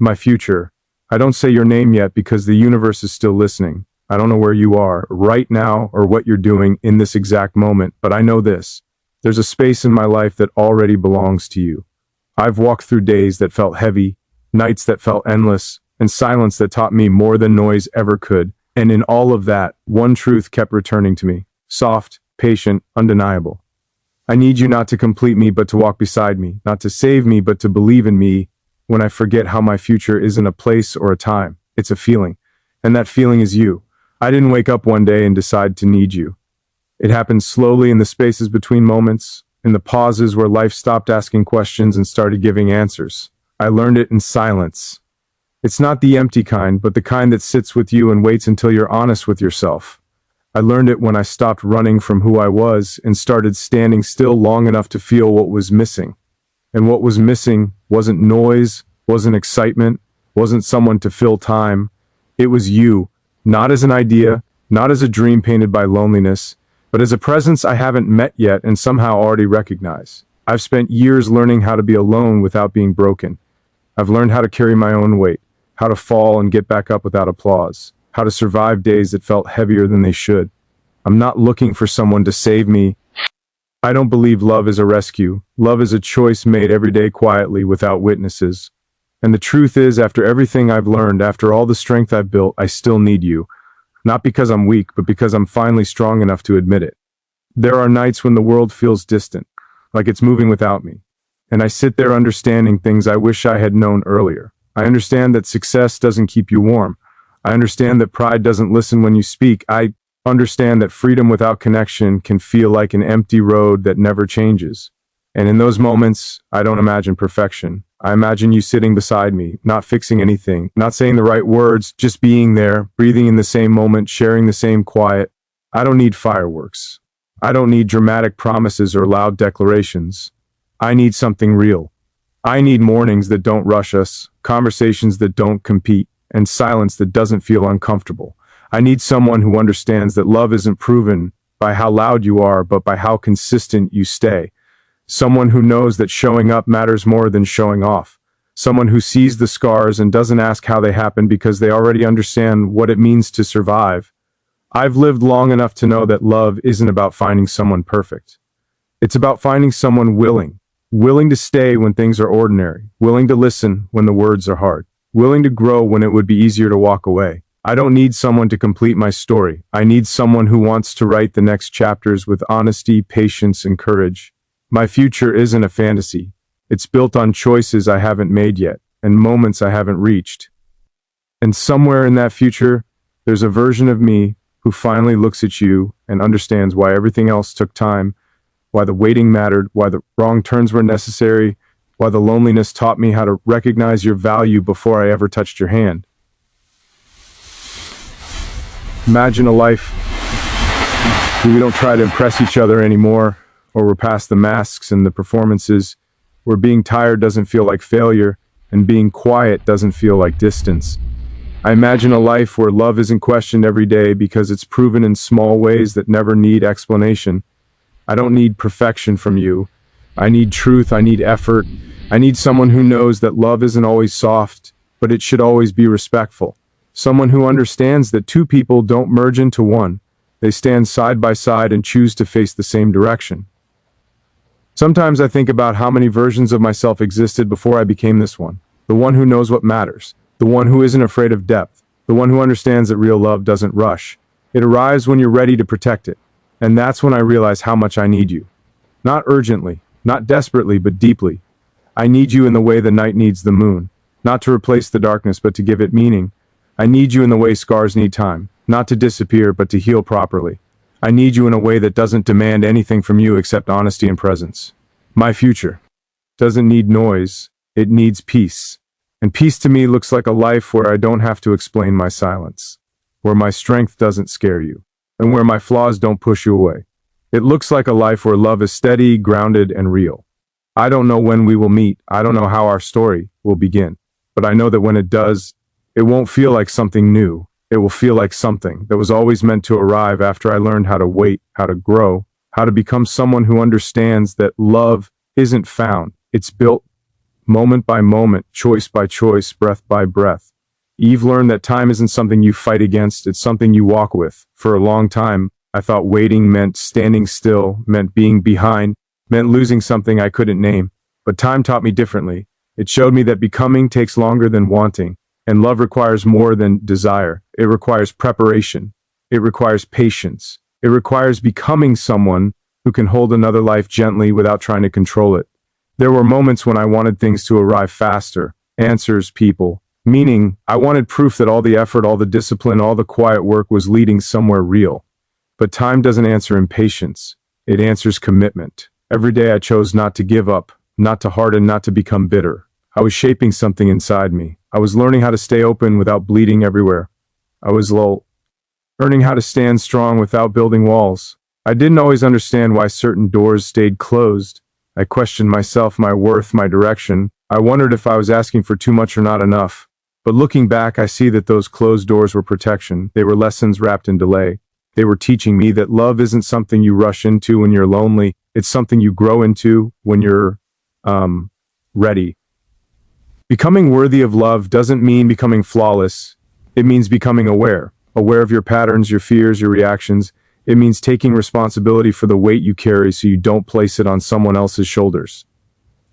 My future. I don't say your name yet because the universe is still listening. I don't know where you are right now or what you're doing in this exact moment, but I know this. There's a space in my life that already belongs to you. I've walked through days that felt heavy, nights that felt endless, and silence that taught me more than noise ever could. And in all of that, one truth kept returning to me. Soft, patient, undeniable. I need you not to complete me, but to walk beside me, not to save me, but to believe in me when I forget how my future isn't a place or a time. It's a feeling. And that feeling is you. I didn't wake up one day and decide to need you. It happened slowly in the spaces between moments, in the pauses where life stopped asking questions and started giving answers. I learned it in silence. It's not the empty kind, but the kind that sits with you and waits until you're honest with yourself. I learned it when I stopped running from who I was and started standing still long enough to feel what was missing. And what was missing wasn't noise, wasn't excitement, wasn't someone to fill time. It was you, not as an idea, not as a dream painted by loneliness, but as a presence I haven't met yet and somehow already recognize. I've spent years learning how to be alone without being broken. I've learned how to carry my own weight, how to fall and get back up without applause, how to survive days that felt heavier than they should. I'm not looking for someone to save me. I don't believe love is a rescue. Love is a choice made every day quietly without witnesses. And the truth is, after everything I've learned, after all the strength I've built, I still need you. Not because I'm weak, but because I'm finally strong enough to admit it. There are nights when the world feels distant, like it's moving without me. And I sit there understanding things I wish I had known earlier. I understand that success doesn't keep you warm. I understand that pride doesn't listen when you speak. I understand that freedom without connection can feel like an empty road that never changes. And in those moments, I don't imagine perfection. I imagine you sitting beside me, not fixing anything, not saying the right words, just being there, breathing in the same moment, sharing the same quiet. I don't need fireworks. I don't need dramatic promises or loud declarations. I need something real. I need mornings that don't rush us, conversations that don't compete, and silence that doesn't feel uncomfortable. I need someone who understands that love isn't proven by how loud you are, but by how consistent you stay. Someone who knows that showing up matters more than showing off. Someone who sees the scars and doesn't ask how they happened because they already understand what it means to survive. I've lived long enough to know that love isn't about finding someone perfect. It's about finding someone willing to stay when things are ordinary, willing to listen when the words are hard, willing to grow when it would be easier to walk away. I don't need someone to complete my story. I need someone who wants to write the next chapters with honesty, patience, and courage. My future isn't a fantasy. It's built on choices I haven't made yet, and moments I haven't reached. And somewhere in that future, there's a version of me who finally looks at you and understands why everything else took time, why the waiting mattered, why the wrong turns were necessary, why the loneliness taught me how to recognize your value before I ever touched your hand. Imagine a life where we don't try to impress each other anymore, or we're past the masks and the performances, where being tired doesn't feel like failure, and being quiet doesn't feel like distance. I imagine a life where love isn't questioned every day because it's proven in small ways that never need explanation. I don't need perfection from you. I need truth, I need effort. I need someone who knows that love isn't always soft, but it should always be respectful. Someone who understands that two people don't merge into one. They stand side by side and choose to face the same direction. Sometimes I think about how many versions of myself existed before I became this one. The one who knows what matters. The one who isn't afraid of depth. The one who understands that real love doesn't rush. It arrives when you're ready to protect it. And that's when I realize how much I need you. Not urgently, not desperately, but deeply. I need you in the way the night needs the moon. Not to replace the darkness, but to give it meaning. I need you in the way scars need time. Not to disappear, but to heal properly. I need you in a way that doesn't demand anything from you except honesty and presence. My future doesn't need noise, it needs peace. And peace to me looks like a life where I don't have to explain my silence, where my strength doesn't scare you, and where my flaws don't push you away. It looks like a life where love is steady, grounded, and real. I don't know when we will meet, I don't know how our story will begin, but I know that when it does, it won't feel like something new. It will feel like something that was always meant to arrive after I learned how to wait, how to grow, how to become someone who understands that love isn't found, it's built. moment by moment, choice by choice, breath by breath. Eve learned that time isn't something you fight against, it's something you walk with. For a long time, I thought waiting meant standing still, meant being behind, meant losing something I couldn't name. But time taught me differently. It showed me that becoming takes longer than wanting, and love requires more than desire. It requires preparation. It requires patience. It requires becoming someone who can hold another life gently without trying to control it. There were moments when I wanted things to arrive faster, answers, people. Meaning, I wanted proof that all the effort, all the discipline, all the quiet work was leading somewhere real. But time doesn't answer impatience. It answers commitment. Every day I chose not to give up, not to harden, not to become bitter. I was shaping something inside me. I was learning how to stay open without bleeding everywhere. I was learning how to stand strong without building walls. I didn't always understand why certain doors stayed closed. I questioned myself, my worth, my direction. I wondered if I was asking for too much or not enough. But looking back, I see that those closed doors were protection. They were lessons wrapped in delay. They were teaching me that love isn't something you rush into when you're lonely. It's something you grow into when you're, ready. Becoming worthy of love doesn't mean becoming flawless. It means becoming aware. Aware of your patterns, your fears, your reactions. It means taking responsibility for the weight you carry so you don't place it on someone else's shoulders.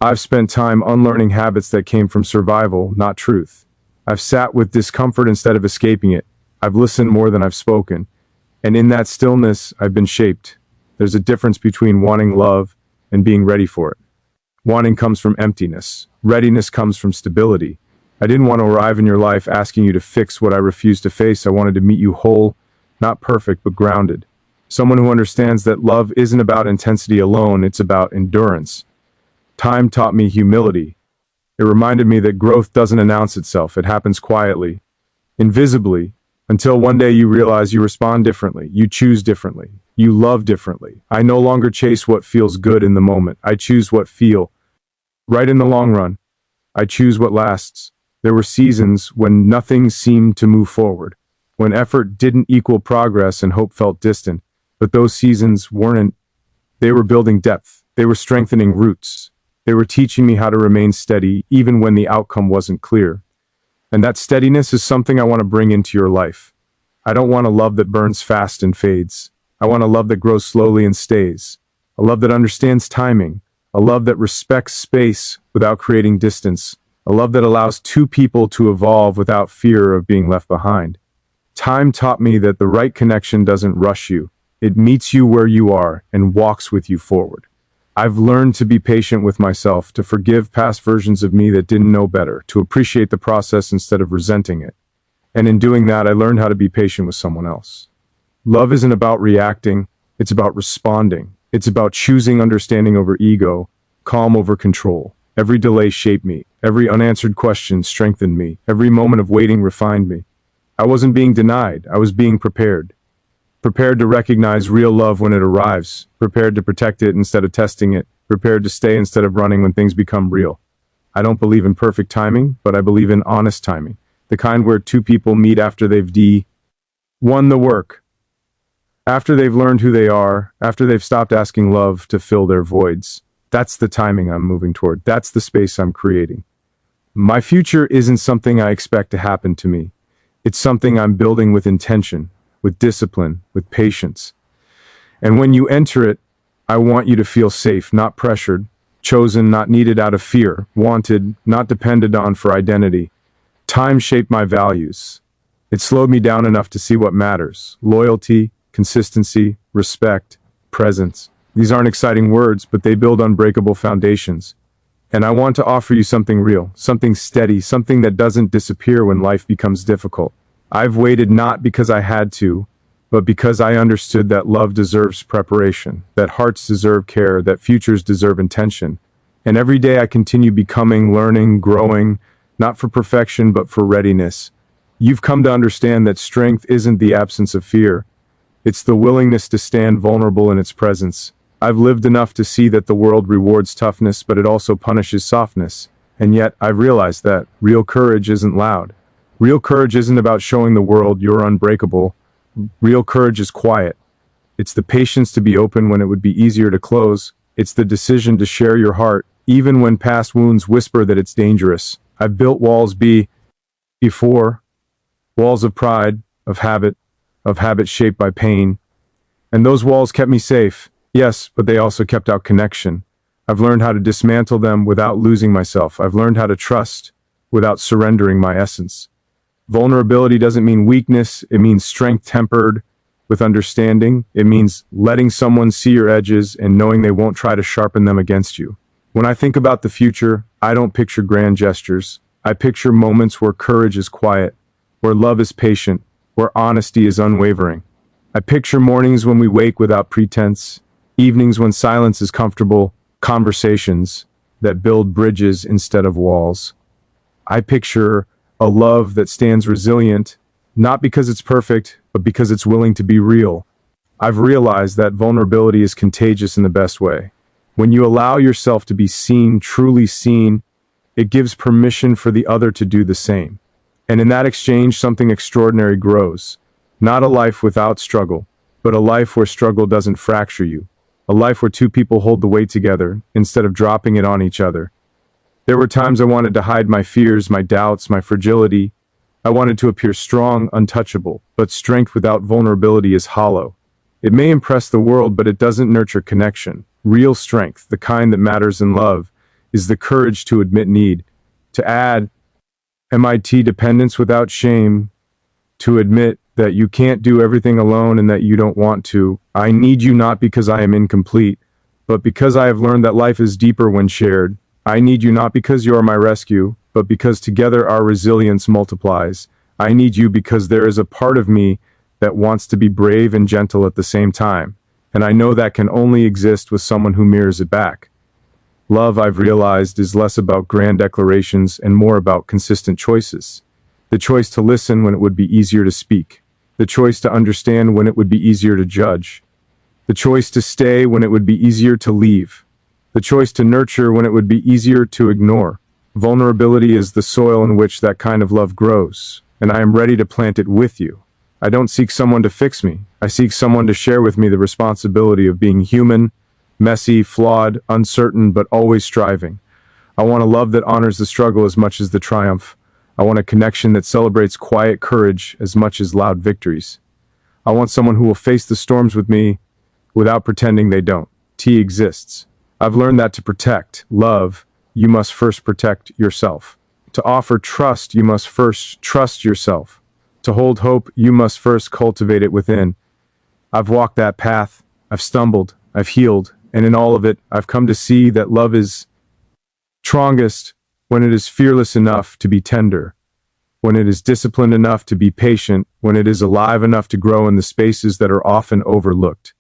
I've spent time unlearning habits that came from survival, not truth. I've sat with discomfort instead of escaping it. I've listened more than I've spoken. And in that stillness, I've been shaped. There's a difference between wanting love and being ready for it. Wanting comes from emptiness. Readiness comes from stability. I didn't want to arrive in your life asking you to fix what I refused to face. I wanted to meet you whole, not perfect, but grounded. Someone who understands that love isn't about intensity alone, it's about endurance. Time taught me humility. It reminded me that growth doesn't announce itself, it happens quietly, invisibly, until one day you realize you respond differently, you choose differently, you love differently. I no longer chase what feels good in the moment, I choose what feel right in the long run. I choose what lasts. There were seasons when nothing seemed to move forward, when effort didn't equal progress and hope felt distant, but those seasons weren't. They were building depth, they were strengthening roots. They were teaching me how to remain steady even when the outcome wasn't clear. And that steadiness is something I want to bring into your life. I don't want a love that burns fast and fades. I want a love that grows slowly and stays. A love that understands timing. A love that respects space without creating distance. A love that allows two people to evolve without fear of being left behind. Time taught me that the right connection doesn't rush you. It meets you where you are and walks with you forward. I've learned to be patient with myself, to forgive past versions of me that didn't know better, to appreciate the process instead of resenting it. And in doing that, I learned how to be patient with someone else. Love isn't about reacting, it's about responding. It's about choosing understanding over ego, calm over control. Every delay shaped me. Every unanswered question strengthened me. Every moment of waiting refined me. I wasn't being denied, I was being prepared. Prepared to recognize real love when it arrives, prepared to protect it instead of testing it, prepared to stay instead of running when things become real. I don't believe in perfect timing, but I believe in honest timing, the kind where two people meet after they've won the work, after they've learned who they are, after they've stopped asking love to fill their voids. That's the timing I'm moving toward. That's the space I'm creating. My future isn't something I expect to happen to me. It's something I'm building with intention, with discipline, with patience. And when you enter it, I want you to feel safe, not pressured, chosen, not needed out of fear, wanted, not depended on for identity. Time shaped my values. It slowed me down enough to see what matters: loyalty, consistency, respect, presence. These aren't exciting words, but they build unbreakable foundations. And I want to offer you something real, something steady, something that doesn't disappear when life becomes difficult. I've waited not because I had to, but because I understood that love deserves preparation, that hearts deserve care, that futures deserve intention. And every day I continue becoming, learning, growing, not for perfection, but for readiness. You've come to understand that strength isn't the absence of fear. It's the willingness to stand vulnerable in its presence. I've lived enough to see that the world rewards toughness, but it also punishes softness. And yet, I've realized that real courage isn't loud. Real courage isn't about showing the world you're unbreakable. Real courage is quiet. It's the patience to be open when it would be easier to close. It's the decision to share your heart even when past wounds whisper that it's dangerous. I've built walls before, walls of pride, of habit shaped by pain. And those walls kept me safe, yes, but they also kept out connection. I've learned how to dismantle them without losing myself. I've learned how to trust without surrendering my essence. Vulnerability doesn't mean weakness, it means strength tempered with understanding. It means letting someone see your edges and knowing they won't try to sharpen them against you. When I think about the future, I don't picture grand gestures. I picture moments where courage is quiet, where love is patient, where honesty is unwavering. I picture mornings when we wake without pretense, evenings when silence is comfortable, conversations that build bridges instead of walls. I picture a love that stands resilient, not because it's perfect, but because it's willing to be real. I've realized that vulnerability is contagious in the best way. When you allow yourself to be seen, truly seen, it gives permission for the other to do the same. And in that exchange, something extraordinary grows. Not a life without struggle, but a life where struggle doesn't fracture you. A life where two people hold the weight together instead of dropping it on each other. There were times I wanted to hide my fears, my doubts, my fragility. I wanted to appear strong, untouchable, but strength without vulnerability is hollow. It may impress the world, but it doesn't nurture connection. Real strength, the kind that matters in love, is the courage to admit need, to add MIT dependence without shame, to admit that you can't do everything alone and that you don't want to. I need you not because I am incomplete, but because I have learned that life is deeper when shared. I need you not because you are my rescue, but because together our resilience multiplies. I need you because there is a part of me that wants to be brave and gentle at the same time, and I know that can only exist with someone who mirrors it back. Love, I've realized, is less about grand declarations and more about consistent choices. The choice to listen when it would be easier to speak. The choice to understand when it would be easier to judge. The choice to stay when it would be easier to leave. The choice to nurture when it would be easier to ignore. Vulnerability is the soil in which that kind of love grows, and I am ready to plant it with you. I don't seek someone to fix me. I seek someone to share with me the responsibility of being human, messy, flawed, uncertain, but always striving. I want a love that honors the struggle as much as the triumph. I want a connection that celebrates quiet courage as much as loud victories. I want someone who will face the storms with me without pretending they don't. T exists. I've learned that to protect love, you must first protect yourself. To offer trust, you must first trust yourself. To hold hope, you must first cultivate it within. I've walked that path, I've stumbled, I've healed, and in all of it, I've come to see that love is strongest when it is fearless enough to be tender, when it is disciplined enough to be patient, when it is alive enough to grow in the spaces that are often overlooked.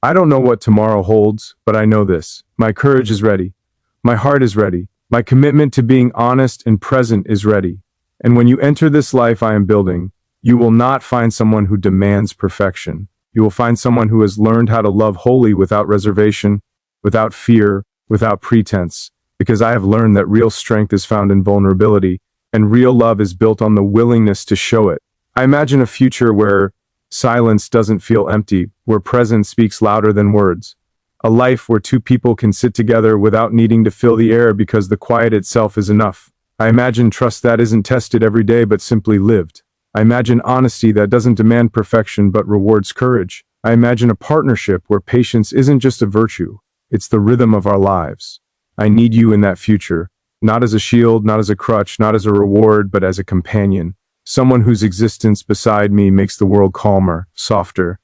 I don't know what tomorrow holds, but I know this. My courage is ready. My heart is ready. My commitment to being honest and present is ready. And when you enter this life I am building, you will not find someone who demands perfection. You will find someone who has learned how to love wholly without reservation, without fear, without pretense, because I have learned that real strength is found in vulnerability, and real love is built on the willingness to show it. I imagine a future where silence doesn't feel empty, where presence speaks louder than words. A life where two people can sit together without needing to fill the air because the quiet itself is enough. I imagine trust that isn't tested every day but simply lived. I imagine honesty that doesn't demand perfection but rewards courage. I imagine a partnership where patience isn't just a virtue, it's the rhythm of our lives. I need you in that future, not as a shield, not as a crutch, not as a reward, but as a companion. Someone whose existence beside me makes the world calmer, softer,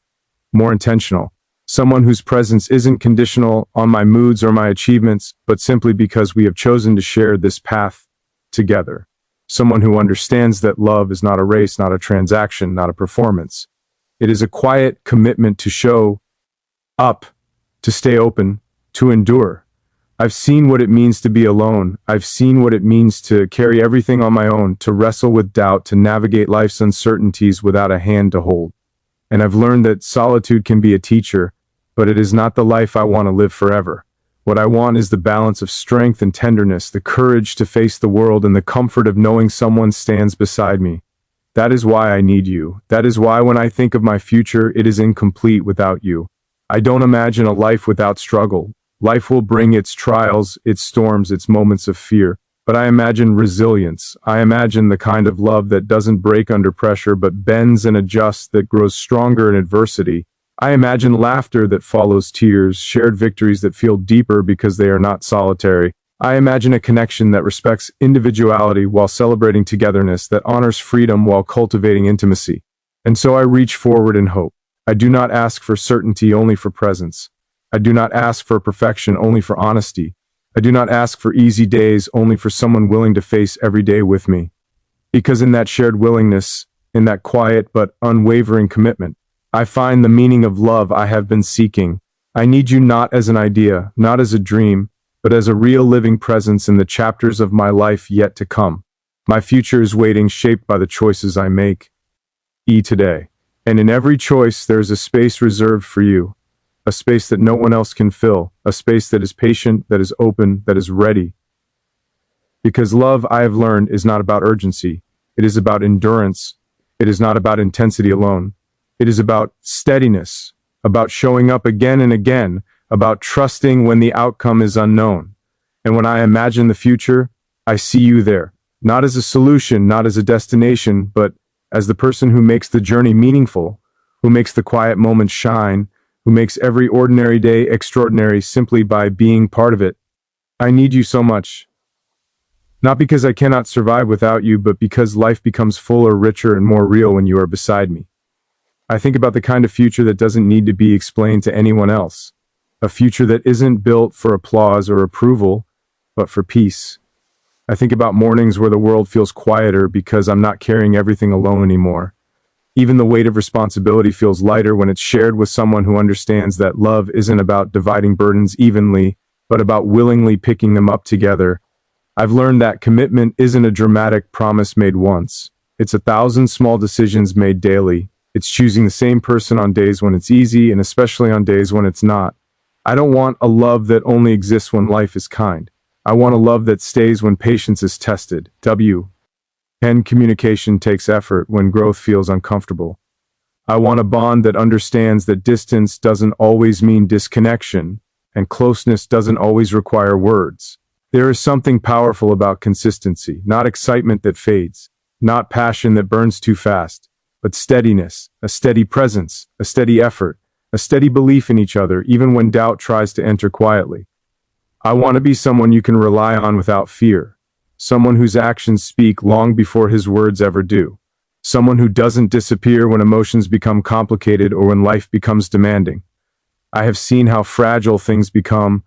more intentional. Someone whose presence isn't conditional on my moods or my achievements, but simply because we have chosen to share this path together. Someone who understands that love is not a race, not a transaction, not a performance. It is a quiet commitment to show up, to stay open, to endure. I've seen what it means to be alone. I've seen what it means to carry everything on my own, to wrestle with doubt, to navigate life's uncertainties without a hand to hold. And I've learned that solitude can be a teacher, but it is not the life I want to live forever. What I want is the balance of strength and tenderness, the courage to face the world, and the comfort of knowing someone stands beside me. That is why I need you. That is why when I think of my future, it is incomplete without you. I don't imagine a life without struggle, Life will bring its trials, its storms, its moments of fear. But I imagine resilience. I imagine the kind of love that doesn't break under pressure but bends and adjusts, that grows stronger in adversity. I imagine laughter that follows tears, shared victories that feel deeper because they are not solitary. I imagine a connection that respects individuality while celebrating togetherness, that honors freedom while cultivating intimacy. And so I reach forward in hope. I do not ask for certainty, only for presence. I do not ask for perfection, only for honesty. I do not ask for easy days, only for someone willing to face every day with me. Because in that shared willingness, in that quiet but unwavering commitment, I find the meaning of love I have been seeking. I need you not as an idea, not as a dream, but as a real living presence in the chapters of my life yet to come. My future is waiting, shaped by the choices I make today. And in every choice, there is a space reserved for you. A space that no one else can fill, a space that is patient, that is open, that is ready. Because love, I have learned, is not about urgency. It is about endurance. It is not about intensity alone. It is about steadiness, about showing up again and again, about trusting when the outcome is unknown. And when I imagine the future, I see you there, not as a solution, not as a destination, but as the person who makes the journey meaningful, who makes the quiet moments shine, who makes every ordinary day extraordinary simply by being part of it. I need you so much. Not because I cannot survive without you, but because life becomes fuller, richer, and more real when you are beside me. I think about the kind of future that doesn't need to be explained to anyone else. A future that isn't built for applause or approval, but for peace. I think about mornings where the world feels quieter because I'm not carrying everything alone anymore. Even the weight of responsibility feels lighter when it's shared with someone who understands that love isn't about dividing burdens evenly, but about willingly picking them up together. I've learned that commitment isn't a dramatic promise made once. It's 1,000 small decisions made daily. It's choosing the same person on days when it's easy and especially on days when it's not. I don't want a love that only exists when life is kind. I want a love that stays when patience is tested. And communication takes effort when growth feels uncomfortable. I want a bond that understands that distance doesn't always mean disconnection, and closeness doesn't always require words. There is something powerful about consistency, not excitement that fades, not passion that burns too fast, but steadiness, a steady presence, a steady effort, a steady belief in each other, even when doubt tries to enter quietly. I want to be someone you can rely on without fear. Someone whose actions speak long before his words ever do. Someone who doesn't disappear when emotions become complicated or when life becomes demanding. I have seen how fragile things become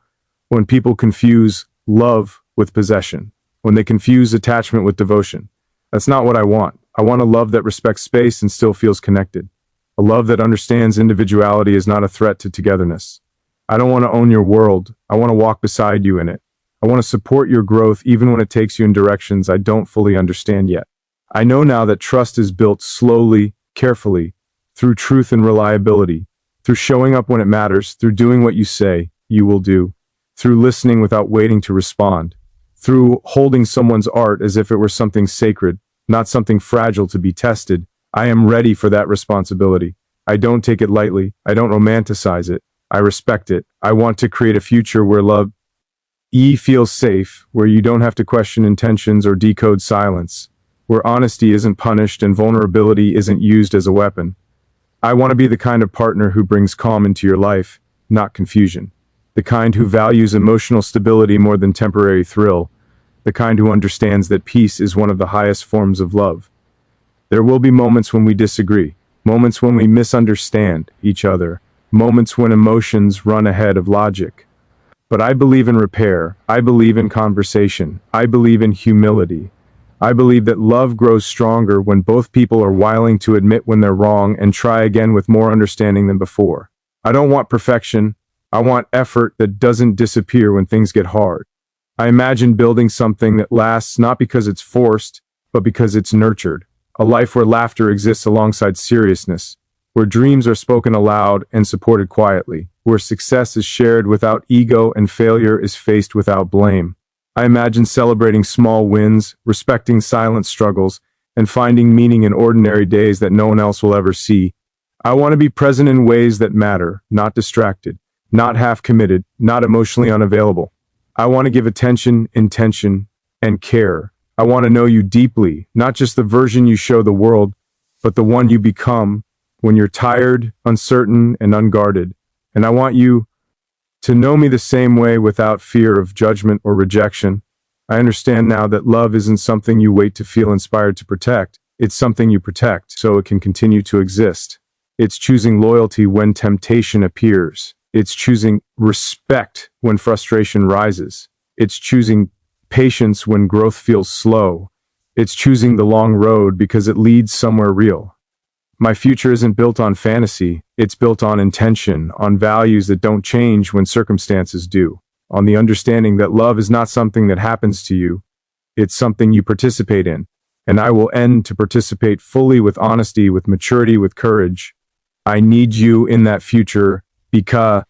when people confuse love with possession, when they confuse attachment with devotion. That's not what I want. I want a love that respects space and still feels connected. A love that understands individuality is not a threat to togetherness. I don't want to own your world. I want to walk beside you in it. I want to support your growth even when it takes you in directions I don't fully understand yet. I know now that trust is built slowly, carefully, through truth and reliability, through showing up when it matters, through doing what you say you will do, through listening without waiting to respond, through holding someone's art as if it were something sacred, not something fragile to be tested. I am ready for that responsibility. I don't take it lightly. I don't romanticize it. I respect it. I want to create a future where love feels safe, where you don't have to question intentions or decode silence, where honesty isn't punished and vulnerability isn't used as a weapon. I want to be the kind of partner who brings calm into your life, not confusion. The kind who values emotional stability more than temporary thrill. The kind who understands that peace is one of the highest forms of love. There will be moments when we disagree, moments when we misunderstand each other, moments when emotions run ahead of logic. But I believe in repair. I believe in conversation. I believe in humility. I believe that love grows stronger when both people are willing to admit when they're wrong and try again with more understanding than before. I don't want perfection. I want effort that doesn't disappear when things get hard. I imagine building something that lasts not because it's forced, but because it's nurtured. A life where laughter exists alongside seriousness, where dreams are spoken aloud and supported quietly, where success is shared without ego and failure is faced without blame. I imagine celebrating small wins, respecting silent struggles, and finding meaning in ordinary days that no one else will ever see. I want to be present in ways that matter, not distracted, not half committed, not emotionally unavailable. I want to give attention, intention, and care. I want to know you deeply, not just the version you show the world, but the one you become when you're tired, uncertain, and unguarded. And I want you to know me the same way without fear of judgment or rejection. I understand now that love isn't something you wait to feel inspired to protect. It's something you protect so it can continue to exist. It's choosing loyalty when temptation appears. It's choosing respect when frustration rises. It's choosing patience when growth feels slow. It's choosing the long road because it leads somewhere real. My future isn't built on fantasy. It's built on intention, on values that don't change when circumstances do, on the understanding that love is not something that happens to you. It's something you participate in. And I will end to participate fully with honesty, with maturity, with courage. I need you in that future because